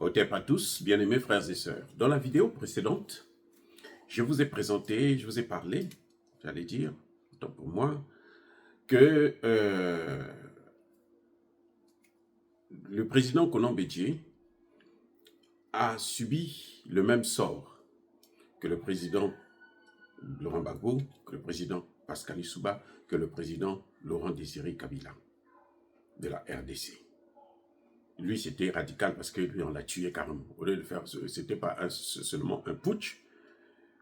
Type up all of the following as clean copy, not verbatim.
Hotep à tous, bien-aimés frères et sœurs. Dans la vidéo précédente, je vous ai présenté, je vous ai parlé, j'allais dire, autant pour moi, que le président Konan Bédié a subi le même sort que le président Laurent Gbagbo, que le président Pascal Lissouba, que le président Laurent Désiré Kabila de la RDC. Lui, c'était radical parce que lui, on l'a tué carrément. Au lieu de faire, c'était pas seulement un putsch,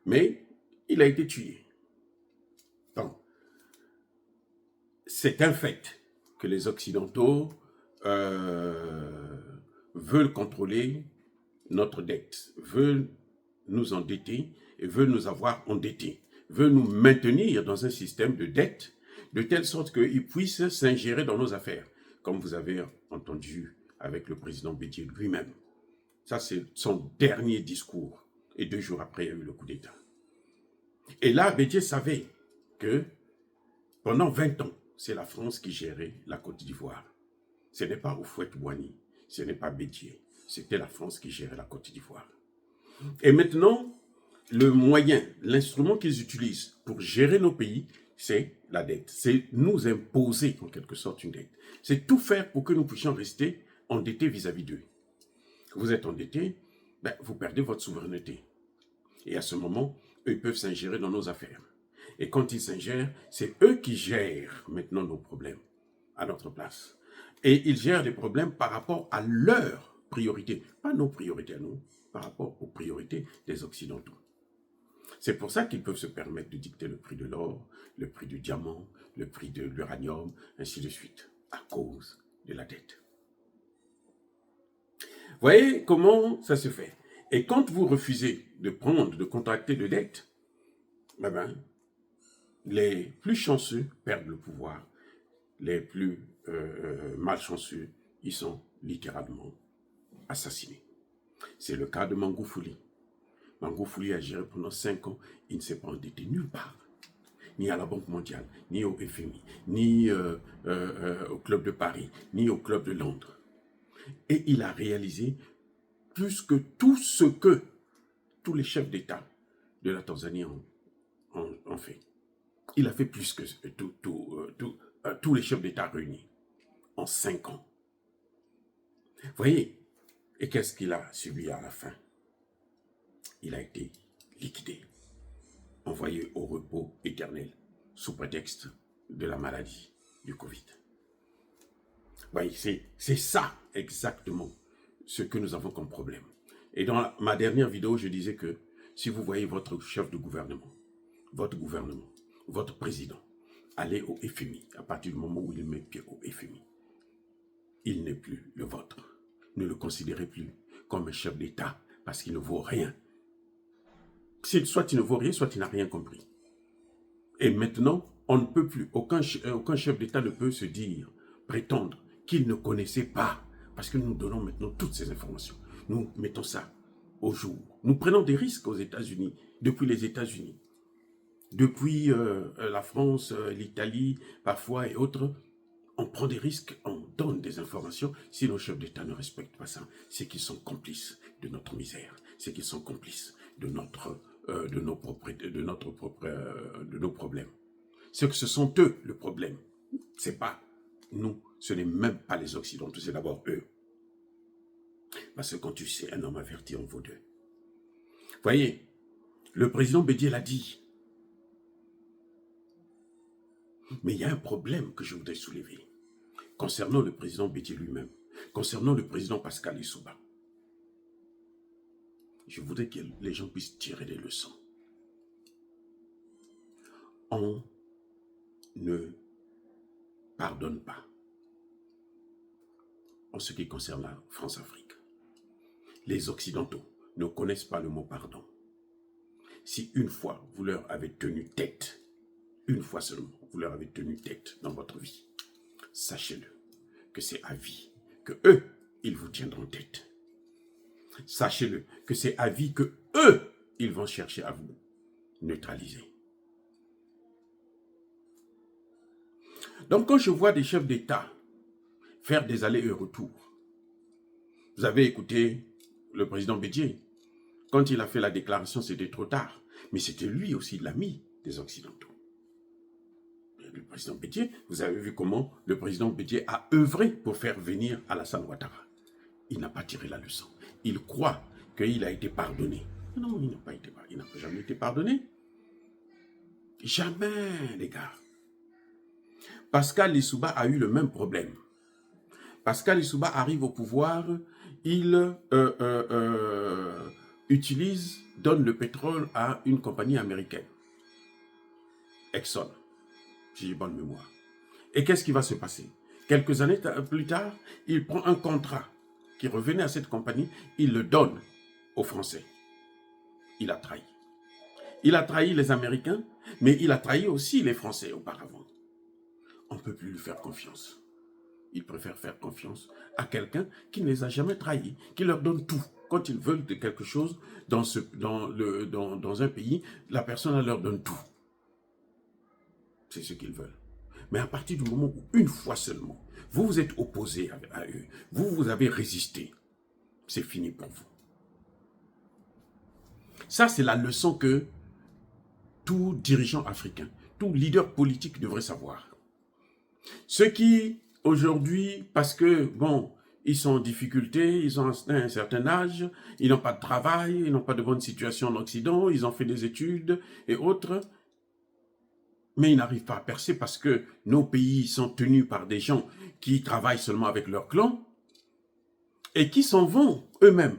mais il a été tué. Donc, c'est un fait que les Occidentaux veulent contrôler notre dette, veulent nous endetter et veulent nous avoir endettés, veulent nous maintenir dans un système de dette de telle sorte qu'ils puissent s'ingérer dans nos affaires, comme vous avez entendu avec le président Bédié lui-même. Ça, c'est son dernier discours. Et 2 jours après, il y a eu le coup d'État. Et là, Bédié savait que pendant 20 ans, c'est la France qui gérait la Côte d'Ivoire. Ce n'est pas Houphouët-Boigny, ce n'est pas Bédié, c'était la France qui gérait la Côte d'Ivoire. Et maintenant, le moyen, l'instrument qu'ils utilisent pour gérer nos pays, c'est la dette. C'est nous imposer en quelque sorte une dette. C'est tout faire pour que nous puissions rester endettés vis-à-vis d'eux. Vous êtes endettés, vous perdez votre souveraineté. Et à ce moment, eux peuvent s'ingérer dans nos affaires. Et quand ils s'ingèrent, c'est eux qui gèrent maintenant nos problèmes à notre place. Et ils gèrent les problèmes par rapport à leurs priorités, pas nos priorités à nous, par rapport aux priorités des Occidentaux. C'est pour ça qu'ils peuvent se permettre de dicter le prix de l'or, le prix du diamant, le prix de l'uranium, ainsi de suite, à cause de la dette. Voyez comment ça se fait. Et quand vous refusez de prendre, de contracter de dette, les plus chanceux perdent le pouvoir. Les plus malchanceux, ils sont littéralement assassinés. C'est le cas de Magufuli. Magufuli a géré pendant 5 ans, il ne s'est pas endetté nulle part. Ni à la Banque mondiale, ni au FMI, ni au Club de Paris, ni au Club de Londres. Et il a réalisé plus que tout ce que tous les chefs d'État de la Tanzanie ont fait. Il a fait plus que tous les chefs d'État réunis en 5 ans. Vous voyez, et qu'est-ce qu'il a subi à la fin? Il a été liquidé, envoyé au repos éternel sous prétexte de la maladie du Covid. Vous voyez, c'est ça exactement ce que nous avons comme problème. Et dans ma dernière vidéo, je disais que si vous voyez votre chef de gouvernement, votre président, aller au FMI, à partir du moment où il met pied au FMI, il n'est plus le vôtre. Ne le considérez plus comme un chef d'État parce qu'il ne vaut rien. Soit il ne vaut rien, soit il n'a rien compris. Et maintenant, on ne peut plus, aucun chef d'État ne peut se dire, prétendre qu'il ne connaissait pas, parce que nous donnons maintenant toutes ces informations. Nous mettons ça au jour. Nous prenons des risques aux États-Unis, depuis les États-Unis, depuis la France, l'Italie, parfois et autres. On prend des risques, on donne des informations. Si nos chefs d'État ne respectent pas ça, c'est qu'ils sont complices de notre misère, c'est qu'ils sont complices de nos problèmes. C'est que ce sont eux le problème. C'est pas nous, ce n'est même pas les Occidentaux, c'est d'abord eux. Parce que quand tu sais, un homme averti en vaut 2. Voyez, le président Bédié l'a dit. Mais il y a un problème que je voudrais soulever concernant le président Bédié lui-même, concernant le président Pascal Lissouba. Je voudrais que les gens puissent tirer des leçons. On ne pardonne pas en ce qui concerne la France-Afrique. Les Occidentaux ne connaissent pas le mot pardon. Si une fois vous leur avez tenu tête, une fois seulement vous leur avez tenu tête dans votre vie, sachez-le, que c'est à vie, que eux, ils vous tiendront tête. Sachez-le, que c'est à vie que eux, ils vont chercher à vous neutraliser. Donc quand je vois des chefs d'État faire des allers et retours, vous avez écouté le président Bédier. Quand il a fait la déclaration, c'était trop tard. Mais c'était lui aussi l'ami des Occidentaux. Le président Bédier, vous avez vu comment le président Bédier a œuvré pour faire venir Alassane Ouattara. Il n'a pas tiré la leçon. Il croit qu'il a été pardonné. Non, il n'a pas été pardonné. Il n'a jamais été pardonné. Jamais, les gars. Pascal Lissouba a eu le même problème. Pascal Lissouba arrive au pouvoir, il donne le pétrole à une compagnie américaine, Exxon, si j'ai bonne mémoire. Et qu'est-ce qui va se passer? Quelques années plus tard, il prend un contrat qui revenait à cette compagnie, il le donne aux Français. Il a trahi. Il a trahi les Américains, mais il a trahi aussi les Français auparavant. On ne peut plus lui faire confiance. Il préfère faire confiance à quelqu'un qui ne les a jamais trahis, qui leur donne tout. Quand ils veulent de quelque chose dans un pays, la personne leur donne tout. C'est ce qu'ils veulent. Mais à partir du moment où, une fois seulement, vous vous êtes opposé à eux, vous avez résisté, c'est fini pour vous. Ça, c'est la leçon que tout dirigeant africain, tout leader politique devrait savoir. Ceux qui, aujourd'hui, parce que, bon, ils sont en difficulté, ils ont un certain âge, ils n'ont pas de travail, ils n'ont pas de bonne situation en Occident, ils ont fait des études et autres, mais ils n'arrivent pas à percer parce que nos pays sont tenus par des gens qui travaillent seulement avec leur clan et qui s'en vont eux-mêmes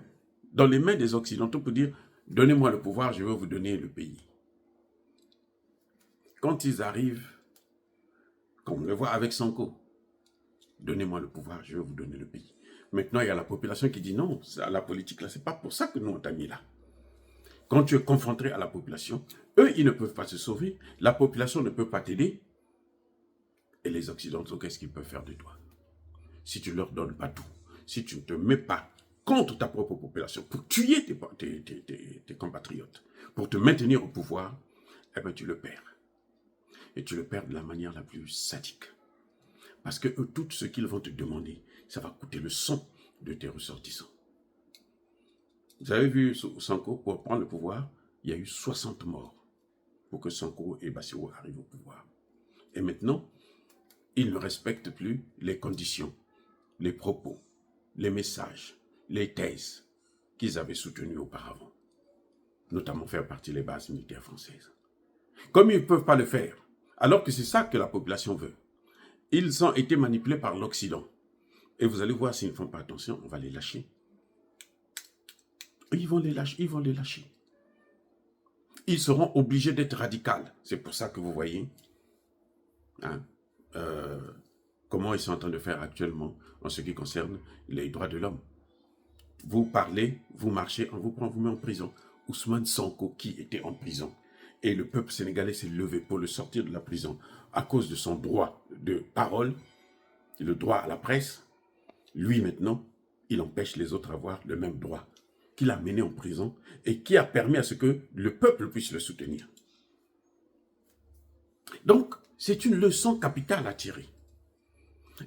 dans les mains des Occidentaux pour dire « Donnez-moi le pouvoir, je vais vous donner le pays ». Quand ils arrivent, comme on le voit avec Sanko, « Donnez-moi le pouvoir, je vais vous donner le pays ». Maintenant, il y a la population qui dit « Non, la politique, là, c'est pas pour ça que nous on t'a mis là ». Quand tu es confronté à la population, eux, ils ne peuvent pas se sauver, la population ne peut pas t'aider. Et les Occidentaux, qu'est-ce qu'ils peuvent faire de toi? Si tu ne leur donnes pas tout, si tu ne te mets pas contre ta propre population pour tuer tes compatriotes, pour te maintenir au pouvoir, eh bien tu le perds. Et tu le perds de la manière la plus sadique. Parce que eux, tout ce qu'ils vont te demander, ça va coûter le sang de tes ressortissants. Vous avez vu Sanko, pour prendre le pouvoir, il y a eu 60 morts pour que Sanko et Bassirou arrivent au pouvoir. Et maintenant, ils ne respectent plus les conditions, les propos, les messages, les thèses qu'ils avaient soutenues auparavant, notamment faire partie des bases militaires françaises. Comme ils ne peuvent pas le faire, alors que c'est ça que la population veut, ils ont été manipulés par l'Occident. Et vous allez voir, s'ils ne font pas attention, on va les lâcher. Ils vont les lâcher. Ils seront obligés d'être radicaux. C'est pour ça que vous voyez comment ils sont en train de faire actuellement en ce qui concerne les droits de l'homme. Vous parlez, vous marchez, on vous prend, vous met en prison. Ousmane Sonko qui était en prison. Et le peuple sénégalais s'est levé pour le sortir de la prison à cause de son droit de parole, le droit à la presse. Lui maintenant, il empêche les autres d'avoir le même droit qu'il a mené en prison et qui a permis à ce que le peuple puisse le soutenir. Donc, c'est une leçon capitale à tirer.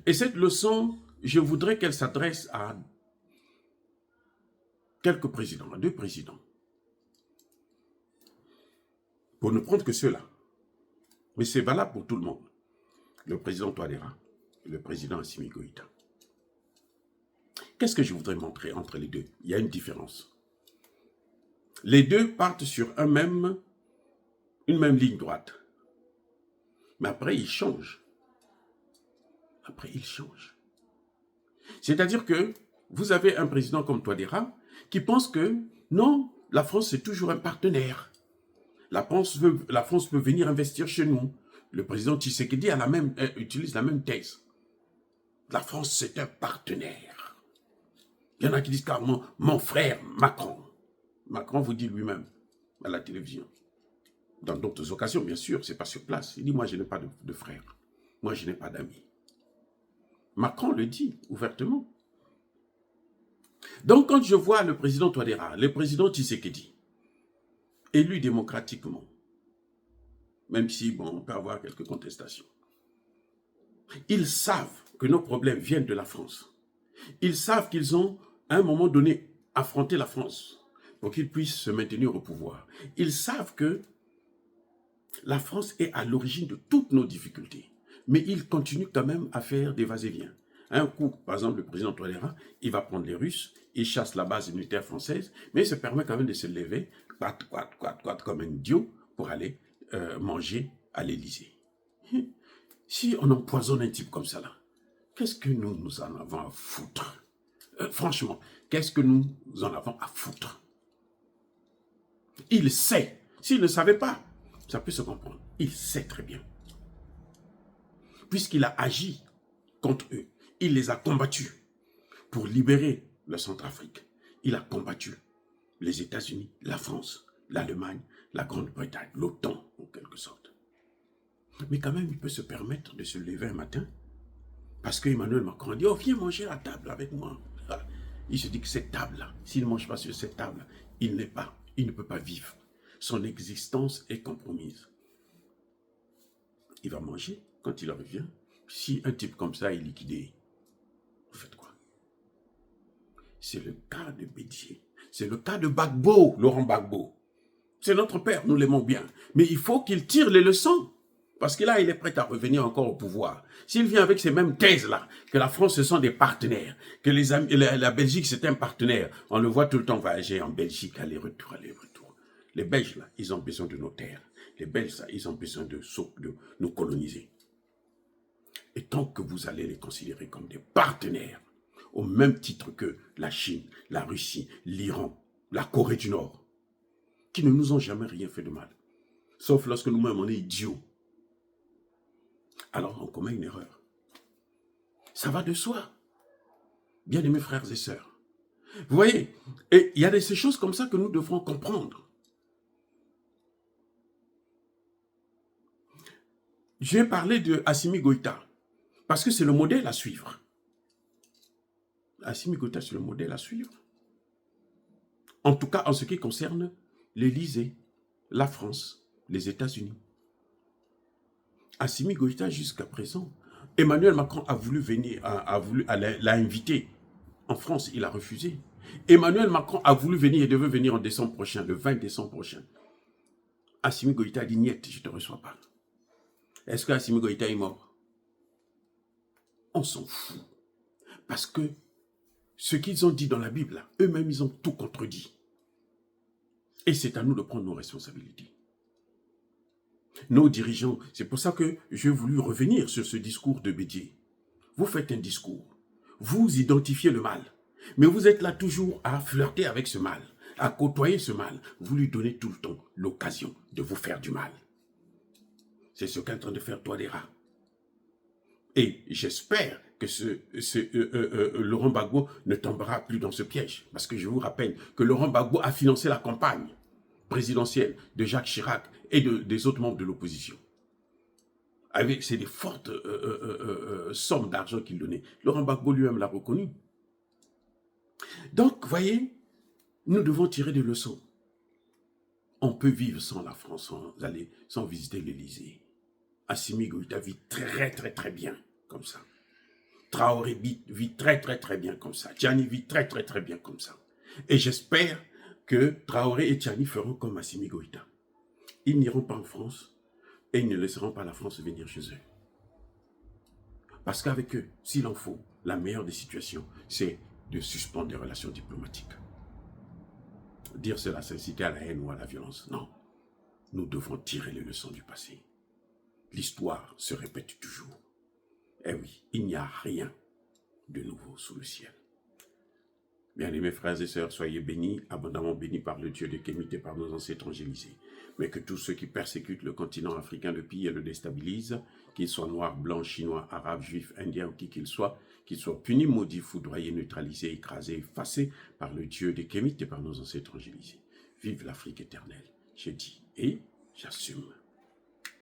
Et cette leçon, je voudrais qu'elle s'adresse à quelques présidents, à 2 présidents. Pour ne prendre que ceux-là. Mais c'est valable pour tout le monde. Le président Touadéra et le président Assimi Goïta. Qu'est-ce que je voudrais montrer entre les deux? Il y a une différence. Les deux partent sur une même ligne droite. Mais après, ils changent. C'est-à-dire que vous avez un président comme Touadéra qui pense que non, la France c'est toujours un partenaire. La France peut venir investir chez nous. Le président Tshisekedi utilise la même thèse. La France c'est un partenaire. Il y en a qui disent carrément mon frère Macron. Macron vous dit lui-même à la télévision. Dans d'autres occasions, bien sûr, c'est pas sur place. Il dit moi je n'ai pas de frère. Moi je n'ai pas d'amis. Macron le dit ouvertement. Donc, quand je vois le président Touadéra, le président Tshisekedi, élu démocratiquement, même si, bon, on peut avoir quelques contestations, ils savent que nos problèmes viennent de la France. Ils savent qu'ils ont, à un moment donné, affronter la France pour qu'ils puissent se maintenir au pouvoir. Ils savent que la France est à l'origine de toutes nos difficultés. Mais ils continuent quand même à faire des va-et-vient. Un coup, par exemple, le président Touadéra, il va prendre les Russes, il chasse la base militaire française, mais il se permet quand même de se lever, comme un idiot, pour aller manger à l'Élysée. Si on empoisonne un type comme ça, là, qu'est-ce que nous en avons à foutre? Franchement, qu'est-ce que nous en avons à foutre? Il sait. S'il ne savait pas, ça peut se comprendre. Il sait très bien. Puisqu'il a agi contre eux, il les a combattus pour libérer le Centrafrique. Il a combattu les États-Unis, la France, l'Allemagne, la Grande-Bretagne, l'OTAN, en quelque sorte. Mais quand même, il peut se permettre de se lever un matin parce qu'Emmanuel Macron a dit « Oh, viens manger à table avec moi. » Il se dit que cette table-là, s'il ne mange pas sur cette table, il ne peut pas vivre. Son existence est compromise. Il va manger quand il revient. Si un type comme ça est liquidé, vous faites quoi? C'est le cas de Bédié. C'est le cas de Gbagbo, Laurent Gbagbo. C'est notre père, nous l'aimons bien. Mais il faut qu'il tire les leçons. Parce que là, il est prêt à revenir encore au pouvoir. S'il vient avec ces mêmes thèses-là, que la France, ce sont des partenaires, que la Belgique, c'est un partenaire, on le voit tout le temps voyager en Belgique, aller-retour, aller-retour. Les Belges, là, ils ont besoin de nos terres. Les Belges, là, ils ont besoin de nous coloniser. Et tant que vous allez les considérer comme des partenaires, au même titre que la Chine, la Russie, l'Iran, la Corée du Nord, qui ne nous ont jamais rien fait de mal, sauf lorsque nous-mêmes on est idiots, alors on commet une erreur. Ça va de soi, bien-aimés frères et sœurs. Vous voyez, et il y a de ces choses comme ça que nous devrons comprendre. J'ai parlé de Assimi Goïta, parce que c'est le modèle à suivre. Assimi Goïta, c'est le modèle à suivre. En tout cas, en ce qui concerne l'Élysée, la France, les États-Unis. Assimi Goïta, jusqu'à présent, Emmanuel Macron a voulu venir, l'a invité en France, il a refusé. Emmanuel Macron a voulu venir et devait venir en décembre prochain, le 20 décembre prochain. Assimi Goïta a dit, niet, je ne te reçois pas. Est-ce que Assimi Goïta est mort? On s'en fout. Parce que ce qu'ils ont dit dans la Bible, eux-mêmes, ils ont tout contredit. Et c'est à nous de prendre nos responsabilités. Nos dirigeants, c'est pour ça que j'ai voulu revenir sur ce discours de Bédié. Vous faites un discours, vous identifiez le mal, mais vous êtes là toujours à flirter avec ce mal, à côtoyer ce mal. Vous lui donnez tout le temps l'occasion de vous faire du mal. C'est ce qu'est en train de faire Touadéra. Et j'espère que Laurent Gbagbo ne tombera plus dans ce piège. Parce que je vous rappelle que Laurent Gbagbo a financé la campagne présidentielle de Jacques Chirac et des autres membres de l'opposition. C'est des fortes sommes d'argent qu'il donnait. Laurent Gbagbo lui-même l'a reconnu. Donc, voyez, nous devons tirer des leçons. On peut vivre sans la France, sans visiter l'Élysée. Assimi Goïta vit très, très, très bien comme ça. Traoré vit très, très, très bien comme ça. Tchani vit très, très, très bien comme ça. Et j'espère que Traoré et Tchani feront comme Assimi Goïta. Ils n'iront pas en France et ils ne laisseront pas la France venir chez eux. Parce qu'avec eux, s'il en faut, la meilleure des situations, c'est de suspendre des relations diplomatiques. Dire cela, c'est inciter à la haine ou à la violence. Non. Nous devons tirer les leçons du passé. L'histoire se répète toujours. Eh oui, il n'y a rien de nouveau sous le ciel. Bien-aimés frères et sœurs, soyez bénis, abondamment bénis par le Dieu de Kémite et par nos ancêtres angélisés. Mais que tous ceux qui persécutent le continent africain, le pillent et le déstabilisent, qu'ils soient noirs, blancs, chinois, arabes, juifs, indiens ou qui qu'ils soient punis, maudits, foudroyés, neutralisés, écrasés, effacés par le Dieu de Kémite et par nos ancêtres angélisés. Vive l'Afrique éternelle, j'ai dit et j'assume.